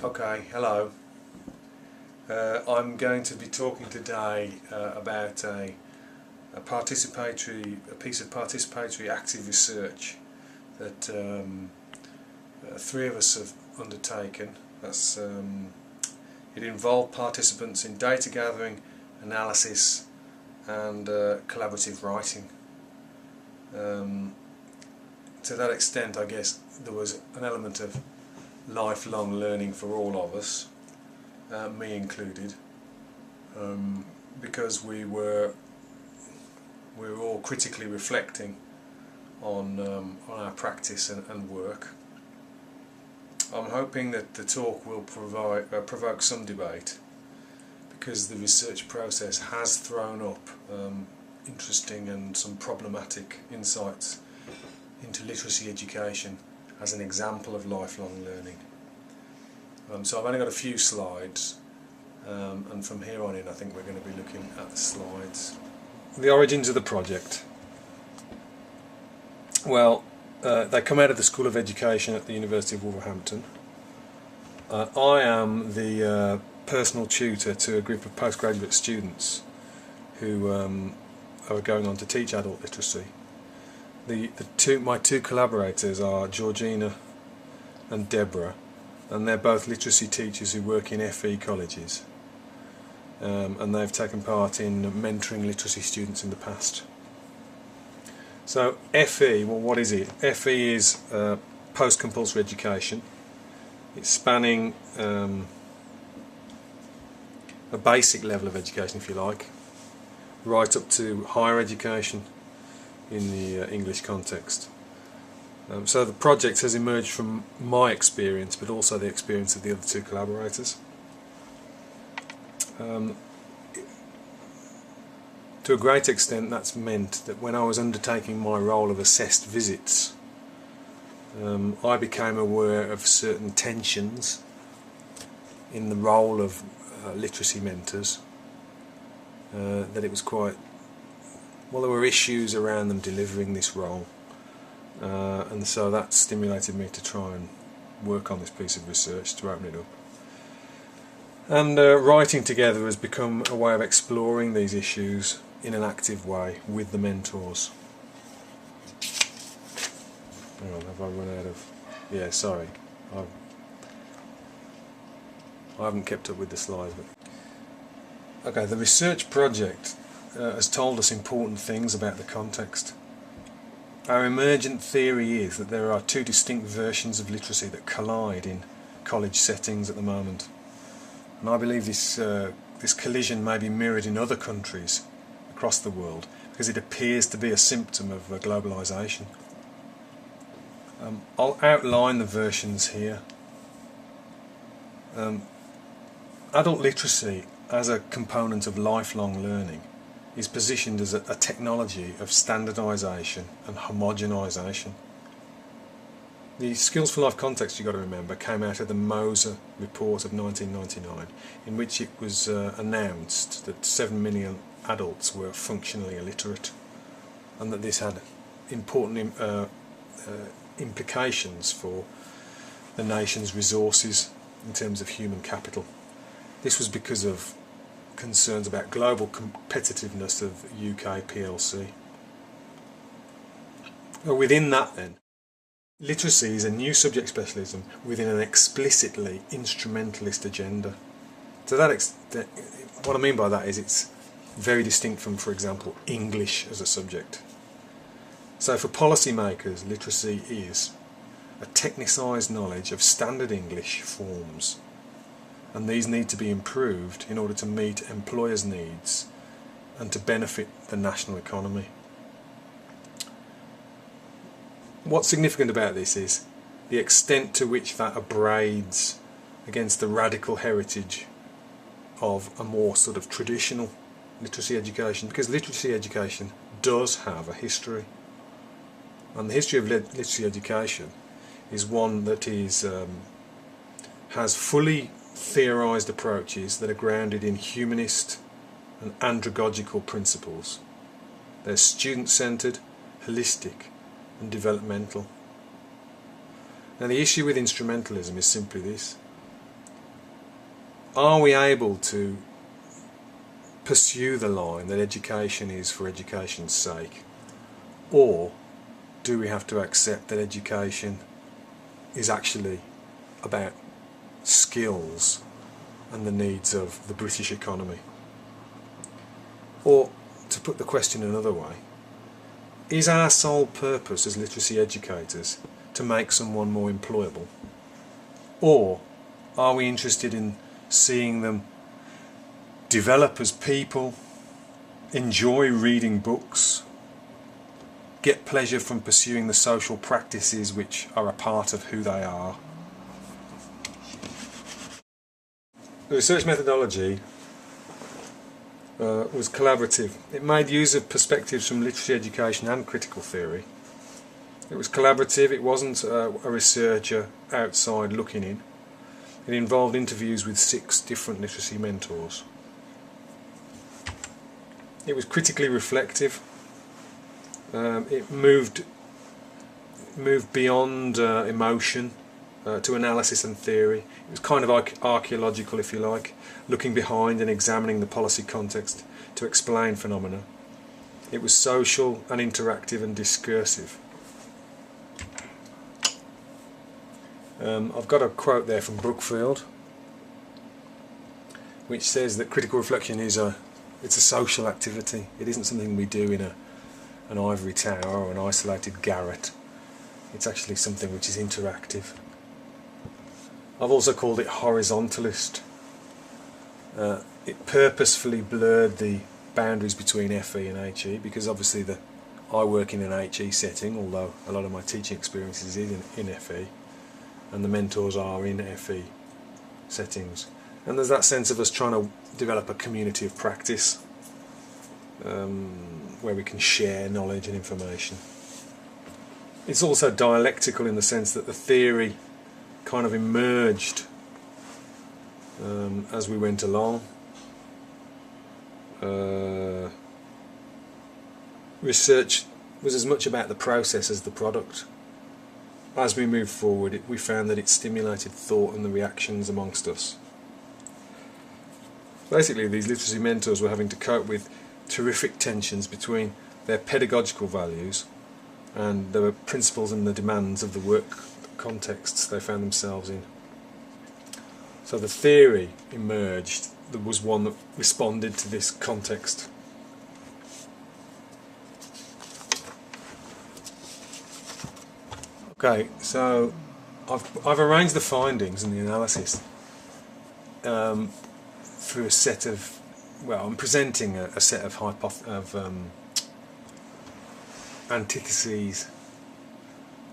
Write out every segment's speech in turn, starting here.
Okay, hello. I'm going to be talking today about a piece of participatory active research that three of us have undertaken. It involved participants in data gathering, analysis and collaborative writing. To that extent, I guess there was an element of lifelong learning for all of us, me included, because we were all critically reflecting on our practice and work. I'm hoping that the talk will provoke some debate, because the research process has thrown up interesting and some problematic insights into literacy education as an example of lifelong learning. So I've only got a few slides, and from here on in I think we're going to be looking at the slides. The origins of the project. Well, they come out of the School of Education at the University of Wolverhampton. I am the personal tutor to a group of postgraduate students who are going on to teach adult literacy. My two collaborators are Georgina and Deborah, and they're both literacy teachers who work in FE colleges, and they've taken part in mentoring literacy students in the past. So FE, well, what is it? FE is post-compulsory education. It's spanning a basic level of education, if you like, right up to higher education in the English context. So the project has emerged from my experience, but also the experience of the other two collaborators. To a great extent, that's meant that when I was undertaking my role of assessed visits, I became aware of certain tensions in the role of literacy mentors, that it was quite, well, there were issues around them delivering this role, and so that stimulated me to try and work on this piece of research to open it up. And writing together has become a way of exploring these issues in an active way with the mentors. Hang on, have I run out of... Yeah, sorry. I haven't kept up with the slides. But... Okay, the research project has told us important things about the context. Our emergent theory is that there are two distinct versions of literacy that collide in college settings at the moment. And I believe this collision may be mirrored in other countries across the world, because it appears to be a symptom of globalisation. I'll outline the versions here. Adult literacy as a component of lifelong learning is positioned as a technology of standardisation and homogenisation. The Skills for Life context, you've got to remember, came out of the Moser report of 1999, in which it was announced that 7 million adults were functionally illiterate, and that this had important implications for the nation's resources in terms of human capital. This was because of concerns about global competitiveness of UK PLC. Within that then, literacy is a new subject specialism within an explicitly instrumentalist agenda. To that extent, what I mean by that is it's very distinct from, for example, English as a subject. So for policymakers, literacy is a technicised knowledge of standard English forms, and these need to be improved in order to meet employers' needs and to benefit the national economy. What's significant about this is the extent to which that abrades against the radical heritage of a more sort of traditional literacy education, because literacy education does have a history, and the history of literacy education is one that has fully theorised approaches that are grounded in humanist and andragogical principles. They're student-centred, holistic and developmental. Now the issue with instrumentalism is simply this: are we able to pursue the line that education is for education's sake, or do we have to accept that education is actually about skills and the needs of the British economy? Or, to put the question another way, is our sole purpose as literacy educators to make someone more employable? Or are we interested in seeing them develop as people, enjoy reading books, get pleasure from pursuing the social practices which are a part of who they are? The research methodology was collaborative. It made use of perspectives from literacy education and critical theory. It was collaborative. It wasn't a researcher outside looking in. It involved interviews with 6 different literacy mentors. It was critically reflective. It moved beyond emotion to analysis and theory. It was kind of archaeological, if you like, looking behind and examining the policy context to explain phenomena. It was social and interactive and discursive. I've got a quote there from Brookfield, which says that critical reflection is it's a social activity. It isn't something we do in an ivory tower or an isolated garret. It's actually something which is interactive. I've also called it horizontalist. It purposefully blurred the boundaries between FE and HE, because obviously I work in an HE setting, although a lot of my teaching experiences is in FE, and the mentors are in FE settings. And there's that sense of us trying to develop a community of practice where we can share knowledge and information. It's also dialectical in the sense that the theory kind of emerged as we went along. Research was as much about the process as the product. As we moved forward, we found that it stimulated thought and the reactions amongst us. Basically, these literacy mentors were having to cope with terrific tensions between their pedagogical values and the principles and the demands of the work contexts they found themselves in. So the theory emerged. There was one that responded to this context. Okay, so I've arranged the findings and the analysis through a set of, well, I'm presenting a set of antitheses,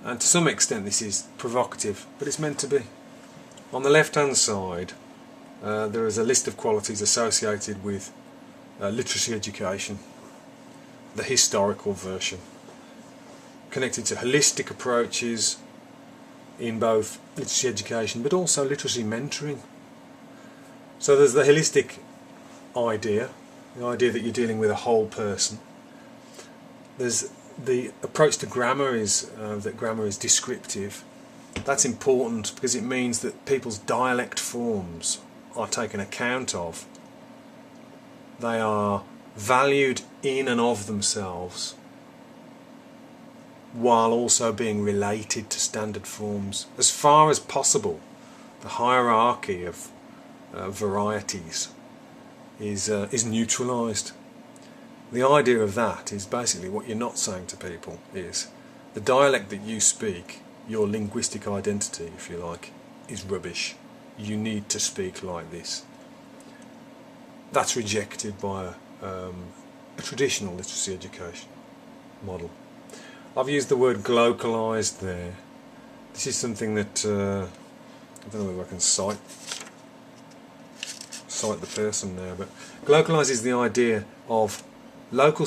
and to some extent this is provocative, but it's meant to be. On the left hand side there is a list of qualities associated with literacy education, the historical version, connected to holistic approaches in both literacy education but also literacy mentoring. So there's the holistic idea, the idea that you're dealing with a whole person. There's the approach to grammar is that grammar is descriptive. That's important because it means that people's dialect forms are taken account of. They are valued in and of themselves, while also being related to standard forms. As far as possible, the hierarchy of varieties is neutralised. The idea of that is basically what you're not saying to people is the dialect that you speak, your linguistic identity, if you like, is rubbish. You need to speak like this. That's rejected by a traditional literacy education model. I've used the word globalised there. This is something that I don't know whether I can cite the person now, but globalised is the idea of local